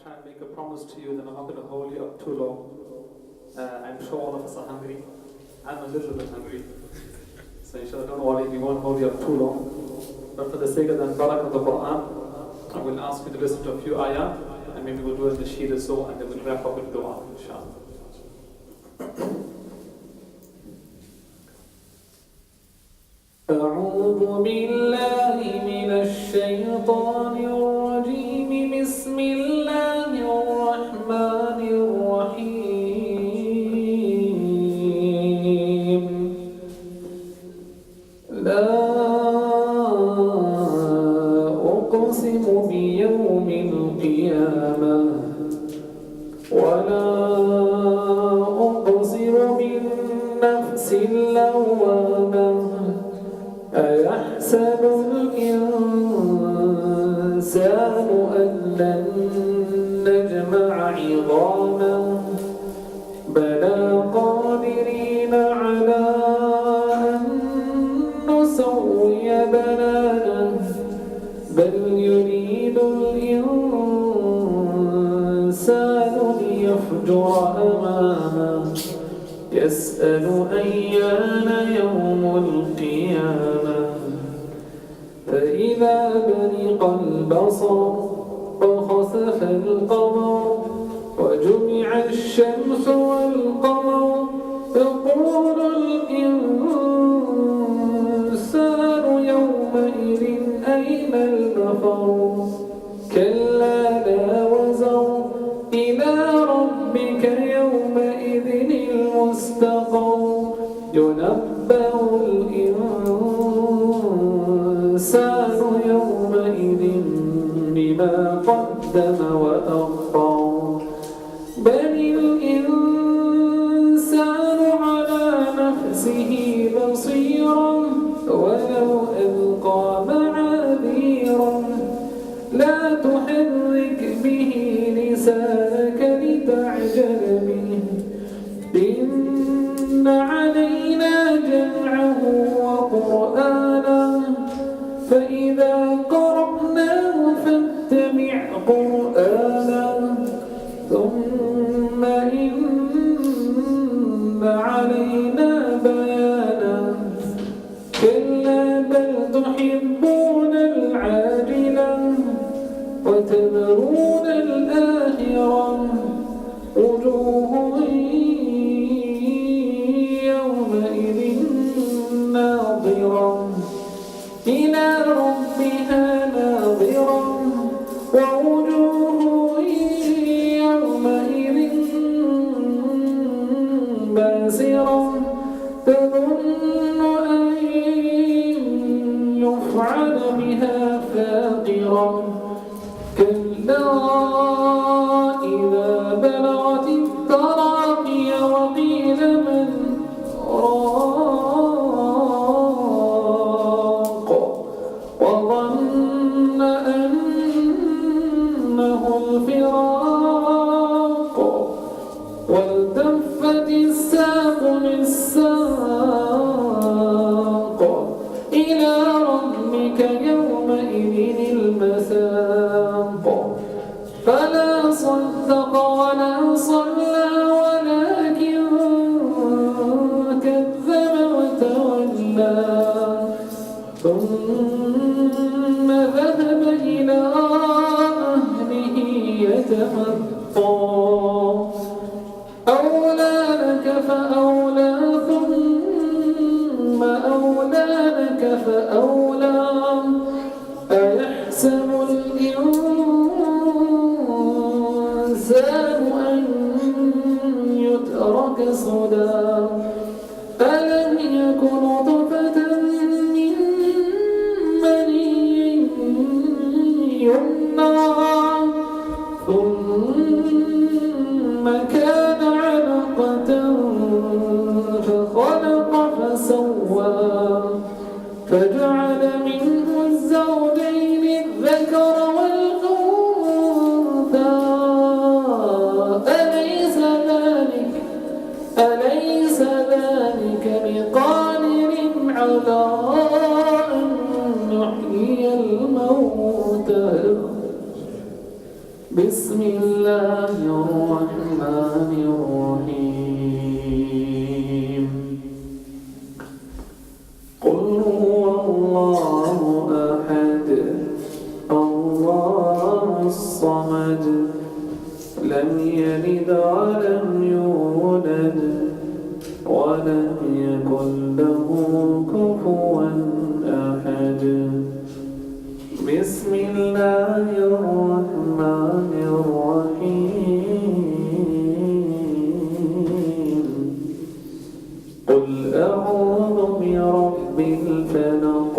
try and make a promise to you that I'm not going to hold you up too long. I'm sure all of us are hungry. I'm a little bit hungry. So inshallah, don't worry, we won't hold you up too long. But for the sake of the barakah of the Quran, I will ask you to listen to a few ayat, and maybe we'll do a nasheed or so, and then we'll wrap up with dua, inshallah. أعوذ بالله من الشيطان الرجيم بسم الله الرحمن الرحيم لا أقسم بيوم القيامة ولا أقسم بالنفس اللوامة أيحسب الإنسان أن لن نجمع عظامه بلى قادرين على أن نسوي بنانه بل يريد الإنسان ليفجر أمامه يسأل أيان يوم القيامة فإذا برق البصر وخسف القمر وجمع الشمس والقمر يقول الإنسان يومئذ أين المفر كلا لا وزر إلى ربك يومئذ المستقر ينبأ الإنسان يومئذ بما قدم وأخر بل الإنسان على نفسه بصيرا ولو ألقى معاذيرا لا تحرك به لسانك لتعجل به إن علينا جمعه وقرآنه فإذا قرأناه فاتبع قرآنه ثم إن علينا بيانه كلا بل تحبون العاجلة وتذرون الآخرة وجوه يومئذ ناظرة إلى ربها ناظرة ووجوه يومئذ باسرة تظن أن يفعل بها فاقرة كلا إذا بلغت التراقي وقيل من راق وظن أنه الفراق والتفت الساق بالساق إلى ربك يومئذ المساق فلا صدق ولا صلى ولكن كذب وتولى ثم ذهب إلى أهله يتمطى أولى لك فأولى ثم أولى لك فأولى أيحسب الإنسان أن يترك سدى ألم يكن نطفة من مني يمنى ثم كان علقة فخلق فسوى فجعل منه الزوجين الذكر والأنثى أليس ذلك بقادر على أن يحيي الموتى بسم الله الرحمن الرحيم قل هو الله أحد الله الصمد لم يلد ولم يولد ولم يكن له كفوا أحد بسم الله الرحمن الرحيم قل أعوذ برب الفلق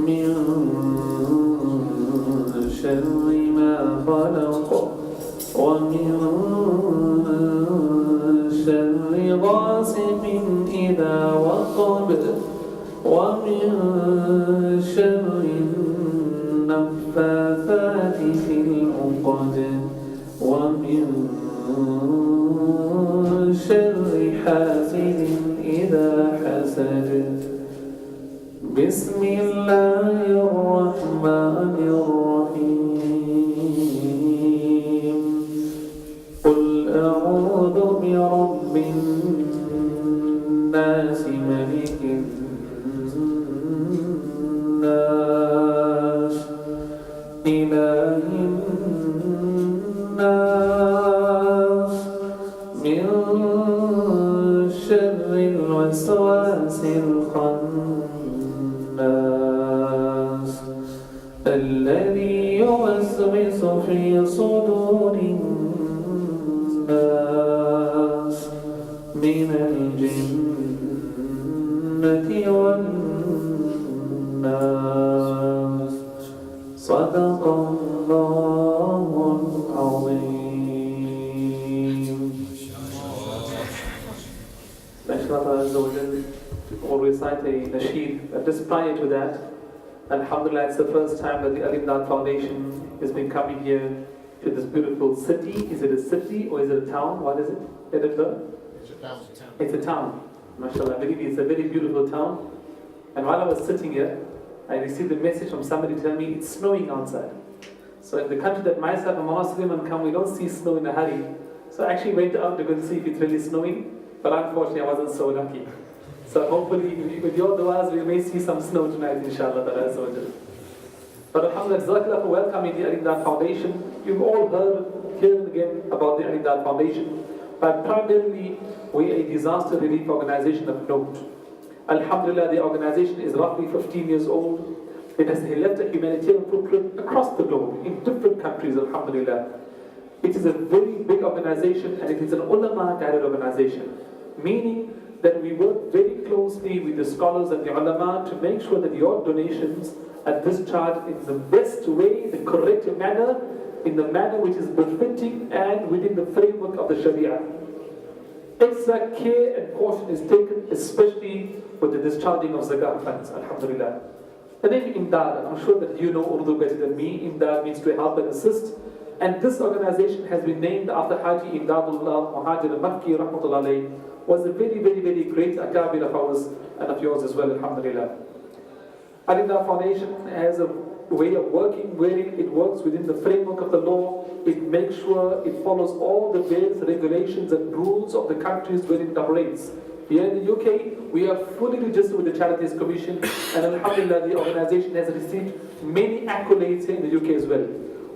من شر ما خلق ومن شر غاسق إذا وقب ومن شر النفاثات في العقد ومن شر حاسد إذا حسد بسم الله الرحمن الرحيم قل أعوذ برب الناس ملك الناس إله الناس من شر الوسواس الخناس الذي يوسوس في صدور الناس من الجنة والناس صدق الله العظيم. We'll recite a nasheed. But just prior to that, Alhamdulillah, it's the first time that the Al-Imdad Foundation has been coming here to this beautiful city. Is it a city or is it a town? What is it? Edinburgh? It's a town. It's a town. MashaAllah, I believe it's a very beautiful town. And while I was sitting here, I received a message from somebody telling me it's snowing outside. So in the country that myself and Mama Suleiman come, we don't see snow in a hurry. So I actually went out to go and see if it's really snowing, but unfortunately I wasn't so lucky. So hopefully with your du'as we may see some snow tonight, inshallah. But alhamdulillah, Jazakallah for welcoming the Al-Imdad Foundation. You've all heard here and again about the Al-Imdad Foundation, but primarily we're a disaster relief organization of note. Alhamdulillah, the organization is roughly 15 years old. It has left a humanitarian footprint across the globe, in different countries, alhamdulillah. It is a very big organization and it is an ulama-guided organization, meaning that we work very closely with the scholars and the ulama to make sure that your donations are discharged in the best way, the correct manner, in the manner which is befitting and within the framework of the Sharia. Extra care and caution is taken, especially with the discharging of zakat funds, alhamdulillah. The name Imdad, I'm sure that you know Urdu better than me. Imdad means to help and assist. And this organization has been named after Haji Imdadullah Muhajir al-Makki rahmatullah alayhi, was a very, very, very great akabir of ours and of yours as well, alhamdulillah. Al-Imdad Foundation has a way of working wherein it works within the framework of the law. It makes sure it follows all the various regulations and rules of the countries wherein it operates. Here in the UK, we are fully registered with the Charities Commission, and alhamdulillah, the organization has received many accolades here in the UK as well.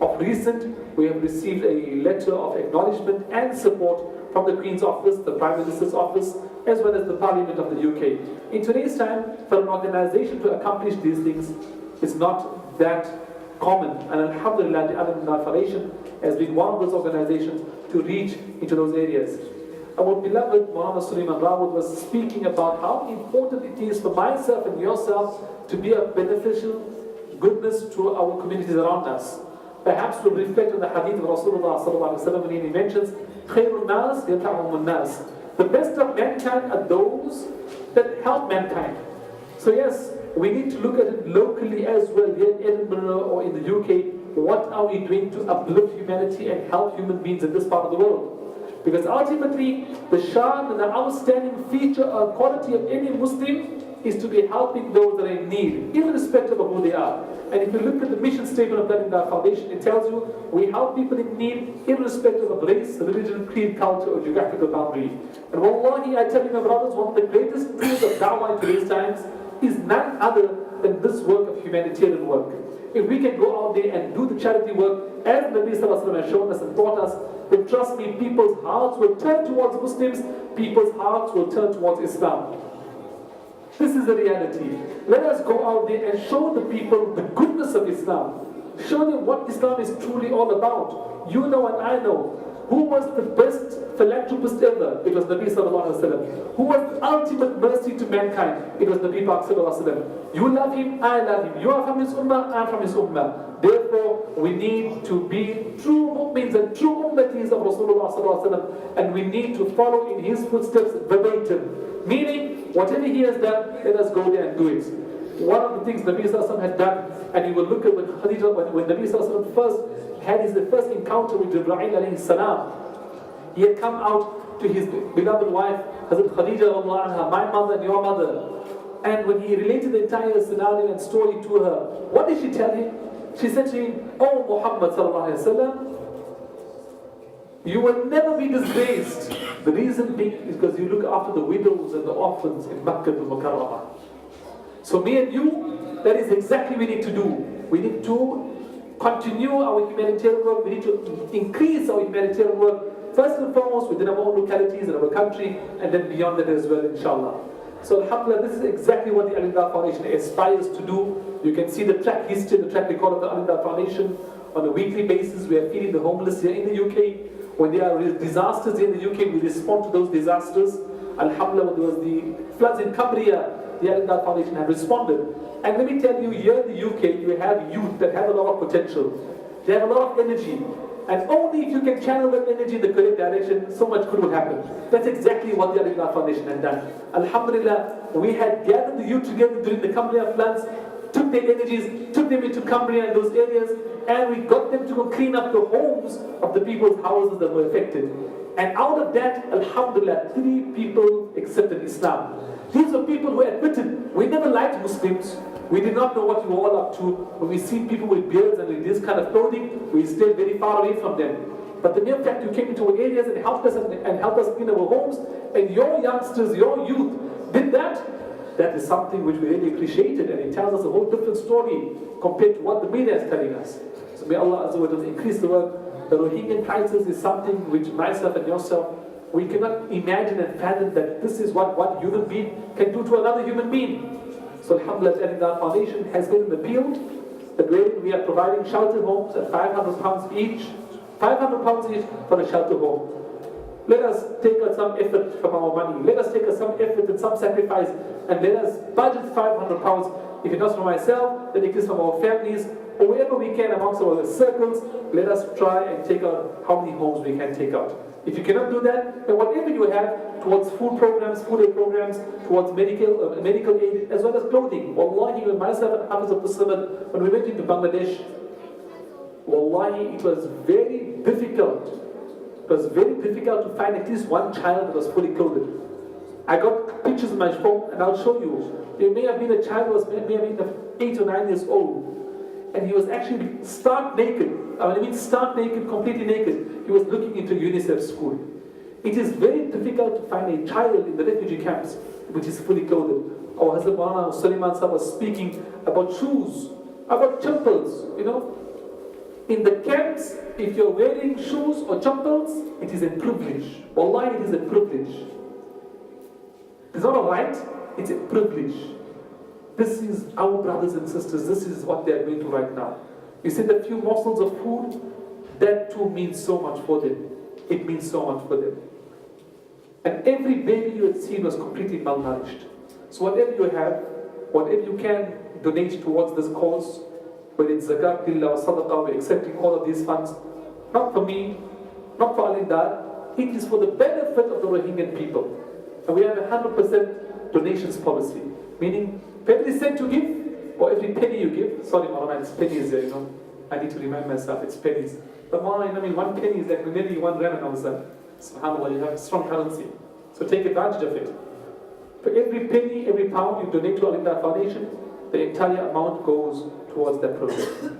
Of recent, we have received a letter of acknowledgement and support from the Queen's Office, the Prime Minister's Office, as well as the Parliament of the UK. In today's time, for an organization to accomplish these things is not that common. And alhamdulillah, the Al-Imdad Foundation has been one of those organizations to reach into those areas. Our beloved Muhammad Suleiman Rawud was speaking about how important it is for myself and yourself to be a beneficial goodness to our communities around us. Perhaps we'll reflect on the hadith of Rasulullah sallallahu alaihi wasallam when he mentions, "Khairun nas yata'umun nas." The best of mankind are those that help mankind. So yes, we need to look at it locally as well, here in Edinburgh or in the UK. What are we doing to uplift humanity and help human beings in this part of the world? Because ultimately, the sharp and the outstanding feature or quality of any Muslim is to be helping those that are in need, irrespective of who they are. And if you look at the mission statement of that in our foundation, it tells you we help people in need irrespective of race, religion, creed, culture, or geographical boundary. And wallahi, I tell you, my brothers, one of the greatest tools of da'wah in today's times is none other than this work of humanitarian work. If we can go out there and do the charity work, as Nabi Sallallahu Alaihi Wasallam has shown us and taught us, then trust me, people's hearts will turn towards Muslims, people's hearts will turn towards Islam. This is the reality. Let us go out there and show the people the goodness of Islam. Show them what Islam is truly all about. You know and I know. Who was the best philanthropist ever? It was Nabi Sallallahu Alaihi Wasallam. Who was the ultimate mercy to mankind? It was Nabi Sallallahu Alaihi Wasallam. You love him, I love him. You are from his ummah, I am from his ummah. Therefore, we need to be true mu'mins and true ummatis of Rasulullah Sallallahu Alaihi Wasallam, and we need to follow in his footsteps verbatim. Meaning, whatever he has done, let us go there and do it. One of the things Nabi Sallallahu Alaihi Wasallam had done, and you will look at when Nabi Sallallahu Alaihi Wasallam first had his first encounter with Jibreel alayhi salam. He had come out to his beloved wife, Hazrat Khadija anha, my mother and your mother. And when he related the entire scenario and story to her, what did she tell him? She said to him, "Oh Muhammad sallallahu alaihi wasallam, you will never be disgraced." The reason being is because you look after the widows and the orphans in Makkah al-Mukarramah. So me and you, that is exactly what we need to do. We need to continue our humanitarian work. We need to increase our humanitarian work, first and foremost within our own localities and our country, and then beyond that as well, inshallah. So alhamdulillah, this is exactly what the Al-Imdad Foundation aspires to do. You can see the track history, the track record of the Al-Imdad Foundation. On a weekly basis, we are feeding the homeless here in the UK. When there are disasters in the UK, we respond to those disasters. Alhamdulillah, when there was the floods in Cumbria, the Al-Imdad Foundation had responded. And let me tell you, here in the UK, you have youth that have a lot of potential. They have a lot of energy. And only if you can channel that energy in the correct direction, so much good will happen. That's exactly what the Al-Imdad Foundation had done. Alhamdulillah, we had gathered the youth together during the Cumbria floods, took their energies, took them into Cumbria and those areas, and we got them to go clean up the homes of the people's houses that were affected. And out of that, alhamdulillah, 3 people accepted Islam. These are people who admitted, we never liked Muslims. We did not know what you were all up to. When we see people with beards and with this kind of clothing, we stayed very far away from them. But the mere fact you came into our areas and helped us and helped us clean our homes, and your youngsters, your youth did that, that is something which we really appreciated, and it tells us a whole different story compared to what the media is telling us. So may Allah Azza wa Jalla increase the work. The Rohingya crisis is something which myself and yourself, we cannot imagine and fathom that this is what one human being can do to another human being. So alhamdulillah, Al-Imdad Foundation has made an appeal that we are providing shelter homes at £500 each. £500 each for a shelter home. Let us take out some effort from our money. Let us take out some effort and some sacrifice, and let us budget £500. If it's not from myself, then it is from our families, or wherever we can amongst our circles. Let us try and take out how many homes we can take out. If you cannot do that, then whatever you have towards food programs, food aid programs, towards medical aid, as well as clothing. Wallahi, when myself and Hafiz Abdul Samad, when we went into Bangladesh, wallahi, it was very difficult. It was very difficult to find at least one child that was fully clothed. I got pictures on my phone, and I'll show you. There may have been a child who may have been 8 or 9 years old, and he was actually stark naked. I mean stark naked, completely naked. He was looking into UNICEF school. It is very difficult to find a child in the refugee camps which is fully clothed. Our Hazrat Maulana Sulaiman Sahib was speaking about shoes, about chappals, you know. In the camps, if you're wearing shoes or chappals, it is a privilege. Wallahi, it is a privilege. It's not a right, it's a privilege. This is our brothers and sisters, this is what they are going through right now. You see the few morsels of food, that too means so much for them. It means so much for them. And every baby you had seen was completely malnourished. So whatever you have, whatever you can donate towards this cause, whether it's zakat, billah, or sadaqah, we're accepting all of these funds, not for me, not for Al-Imdad, it is for the benefit of the Rohingya people. And we have a 100% donations policy, meaning for every cent you give, or every penny you give, sorry Maulana, it's pennies there, you know, I need to remind myself, it's pennies. But Maulana, I mean, 1 penny is like nearly 1 rand on our side. SubhanAllah, you have strong currency. So take advantage of it. For every penny, every pound you donate to Al-Imdad Foundation, the entire amount goes towards that program.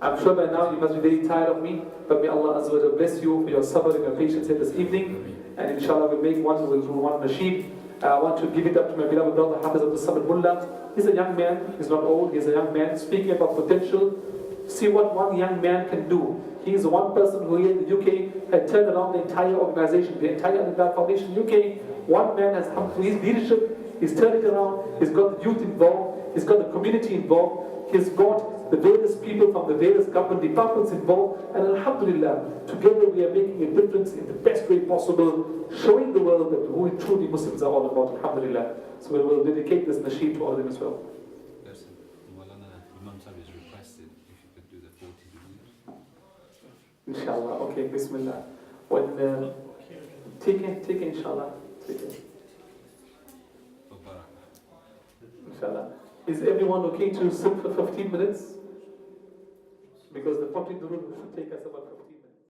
I'm sure by now you must be very tired of me, but may Allah Azza wa Jalla bless you for your sabr and your patience here this evening. And inshallah we'll do one nasheed. I want to give it up to my beloved brother Hafiz Abdul Samad Mullah. He's a young man, he's not old, he's a young man speaking about potential. See what one young man can do. He's one person who here in the UK had turned around the entire organization, the entire Al-Imdad Foundation UK. One man has come through his leadership, he's turned it around, he's got the youth involved, he's got the community involved, he's got the various people from the various government departments involved, and alhamdulillah, together we are making a difference in the best way possible, showing the world that who truly Muslims are all about, alhamdulillah. So we will dedicate this nasheed to all of them as well. Yes, Maulana Imam Sahib has requested if you could do the 40 videos. Inshallah, okay, bismillah. When, take it, inshallah. Take it. Inshallah. Is everyone okay to sit for 15 minutes? Because the 40 durud should take us about